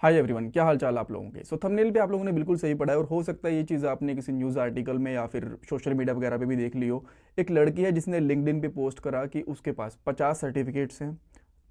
Hi everyone, क्या हाल चाल आप लोगों के। थंबनेल पे आप लोगों ने बिल्कुल सही पढ़ा है और हो सकता है ये चीज़ आपने किसी न्यूज़ आर्टिकल में या फिर सोशल मीडिया वगैरह पे भी देख ली हो। एक लड़की है जिसने लिंक्डइन पे पोस्ट करा कि उसके पास 50 सर्टिफिकेट्स हैं,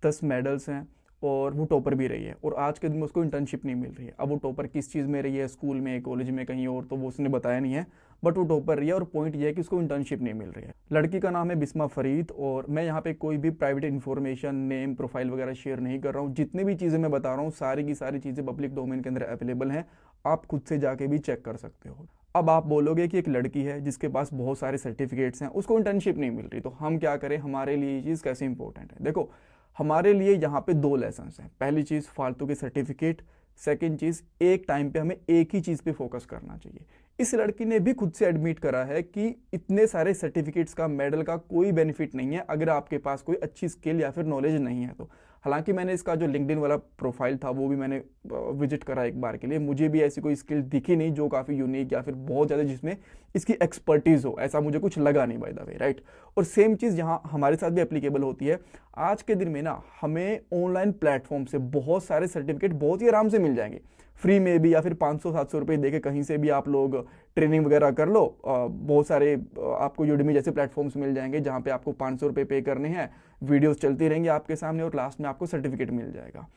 10 मेडल्स हैं और वो टॉपर भी रही है और आज के दिन में उसको इंटर्नशिप नहीं मिल रही है। अब वो टॉपर किस चीज़ में रही है, स्कूल में, कॉलेज में, कहीं और, तो वो उसने बताया नहीं है, बट वो टॉपर रही है और पॉइंट ये है कि उसको इंटर्नशिप नहीं मिल रही है। लड़की का नाम है बिस्मा फरीद और मैं यहाँ पे कोई भी प्राइवेट इन्फॉर्मेशन, नेम, प्रोफाइल वगैरह शेयर नहीं कर रहा हूँ। जितनी भी चीज़ें मैं बता रहा हूँ सारी की सारी चीज़ें पब्लिक डोमेन के अंदर अवेलेबल हैं, आप खुद से जाके भी चेक कर सकते हो। अब आप बोलोगे कि एक लड़की है जिसके पास बहुत सारे सर्टिफिकेट्स हैं, उसको इंटर्नशिप नहीं मिल रही, तो हम क्या करें, हमारे लिए ये चीज़ कैसे इंपॉर्टेंट है। देखो, हमारे लिए यहाँ पे दो लेसन हैं। पहली चीज़ फालतू के सर्टिफिकेट, सेकंड चीज़ एक टाइम पे हमें एक ही चीज़ पे फोकस करना चाहिए। इस लड़की ने भी खुद से एडमिट करा है कि इतने सारे सर्टिफिकेट्स का, मेडल का कोई बेनिफिट नहीं है अगर आपके पास कोई अच्छी स्किल या फिर नॉलेज नहीं है तो। हालांकि मैंने इसका जो लिंक्डइन वाला प्रोफाइल था वो भी मैंने विजिट करा एक बार के लिए, मुझे भी ऐसी कोई स्किल दिखी नहीं जो काफ़ी यूनिक या फिर बहुत ज़्यादा जिसमें इसकी एक्सपर्टीज़ हो, ऐसा मुझे कुछ लगा नहीं बाय द वे, राइट। और सेम चीज़ यहाँ हमारे साथ भी एप्लीकेबल होती है। आज के दिन में ना हमें ऑनलाइन प्लेटफॉर्म से बहुत सारे सर्टिफिकेट बहुत ही आराम से मिल जाएंगे, फ्री में भी, या फिर 500-700 रुपये दे के कहीं से भी आप लोग ट्रेनिंग वगैरह कर लो। बहुत सारे आपको यूडेमी जैसे प्लेटफॉर्म्स मिल जाएंगे जहाँ पे आपको 500 रुपये पे करने हैं, वीडियोस चलती रहेंगी आपके सामने और लास्ट में आपको सर्टिफिकेट मिल जाएगा।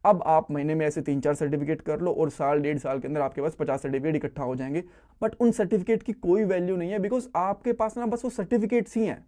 अब आप महीने में ऐसे 3-4 सर्टिफिकेट कर लो और साल, 1.5 साल के अंदर आपके पास 50 सर्टिफिकेट इकट्ठा हो जाएंगे। बट उन सर्टिफिकेट की कोई वैल्यू नहीं है, बिकॉज आपके पास ना बस वो सर्टिफिकेट्स ही हैं,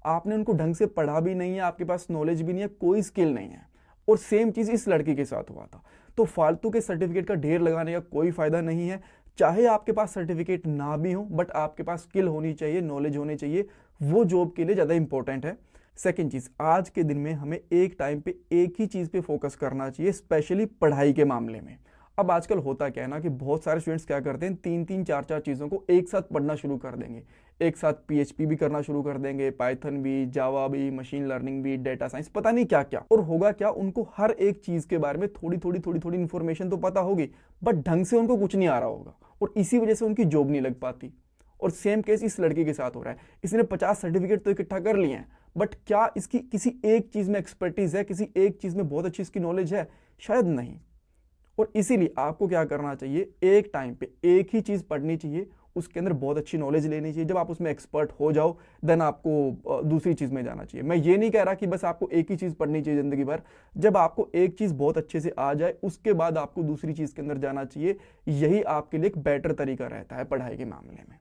आपने उनको ढंग से पढ़ा भी नहीं है, आपके पास नॉलेज भी नहीं है, कोई स्किल नहीं है। और सेम चीज़ इस लड़की के साथ हुआ था। तो फालतू के सर्टिफिकेट का ढेर लगाने का कोई फायदा नहीं है। चाहे आपके पास सर्टिफिकेट ना भी हो, बट आपके पास स्किल होनी चाहिए, नॉलेज होनी चाहिए, वो जॉब के लिए ज़्यादा इंपॉर्टेंट है। सेकेंड चीज़, आज के दिन में हमें एक टाइम पे एक ही चीज़ पे फोकस करना चाहिए, स्पेशली पढ़ाई के मामले में। अब आजकल होता क्या है ना कि बहुत सारे स्टूडेंट्स क्या करते हैं, 3-3, 4-4 चीज़ों को एक साथ पढ़ना शुरू कर देंगे। एक साथ पीएचपी भी करना शुरू कर देंगे, पाइथन भी, जावा भी, मशीन लर्निंग भी, डेटा साइंस, पता नहीं क्या क्या। और होगा क्या, उनको हर एक चीज़ के बारे में थोड़ी थोड़ी इन्फॉर्मेशन तो पता होगी, बट ढंग से उनको कुछ नहीं आ रहा होगा और इसी वजह से उनकी जॉब नहीं लग पाती। और सेम केस इस लड़की के साथ हो रहा है। इसने 50 सर्टिफिकेट तो इकट्ठा कर लिए हैं, बट क्या इसकी किसी एक चीज़ में एक्सपर्टीज है, किसी एक चीज़ में बहुत अच्छी इसकी नॉलेज है? शायद नहीं। और इसीलिए आपको क्या करना चाहिए, एक टाइम पे एक ही चीज़ पढ़नी चाहिए, उसके अंदर बहुत अच्छी नॉलेज लेनी चाहिए। जब आप उसमें एक्सपर्ट हो जाओ देन आपको दूसरी चीज़ में जाना चाहिए। मैं ये नहीं कह रहा कि बस आपको एक ही चीज़ पढ़नी चाहिए ज़िंदगी भर। जब आपको एक चीज़ बहुत अच्छे से आ जाए उसके बाद आपको दूसरी चीज़ के अंदर जाना चाहिए। यही आपके लिए एक बेटर तरीका रहता है पढ़ाई के मामले में,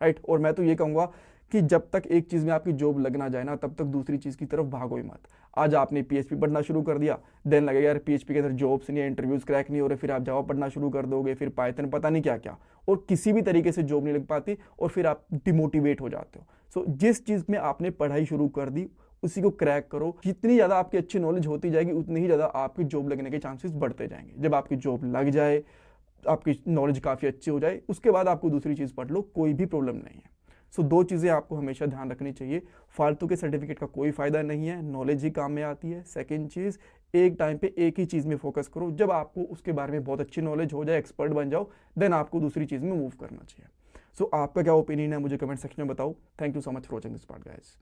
राइट। और मैं तो ये कहूँगा कि जब तक एक चीज़ में आपकी जॉब लग ना जाए ना, तब तक दूसरी चीज़ की तरफ भागो ही मत। आज आपने पीएचपी पढ़ना शुरू कर दिया, देन लगेगा यार पीएचपी के अंदर जॉब्स नहीं है, इंटरव्यूज क्रैक नहीं हो रहे, फिर आप जावा पढ़ना शुरू कर दोगे, फिर पाइथन, पता नहीं क्या क्या, और किसी भी तरीके से जॉब नहीं लग पाती और फिर आप डिमोटिवेट हो जाते हो। सो जिस चीज़ में आपने पढ़ाई शुरू कर दी उसी को क्रैक करो। जितनी ज़्यादा आपकी अच्छी नॉलेज होती जाएगी उतनी ही ज़्यादा आपकी जॉब लगने के चांसेस बढ़ते जाएंगे। जब आपकी जॉब लग जाए, आपकी नॉलेज काफ़ी अच्छी हो जाए, उसके बाद आपको दूसरी चीज़ पढ़ लो, कोई भी प्रॉब्लम नहीं है। सो दो चीज़ें आपको हमेशा ध्यान रखनी चाहिए। फालतू के सर्टिफिकेट का कोई फ़ायदा नहीं है, नॉलेज ही काम में आती है। सेकंड चीज़, एक टाइम पे एक ही चीज़ में फोकस करो। जब आपको उसके बारे में बहुत अच्छी नॉलेज हो जाए, एक्सपर्ट बन जाओ, देन आपको दूसरी चीज़ में मूव करना चाहिए। सो आपका क्या ओपिनियन है मुझे कमेंट सेक्शन में बताओ। Thank you so much for watching this part guys.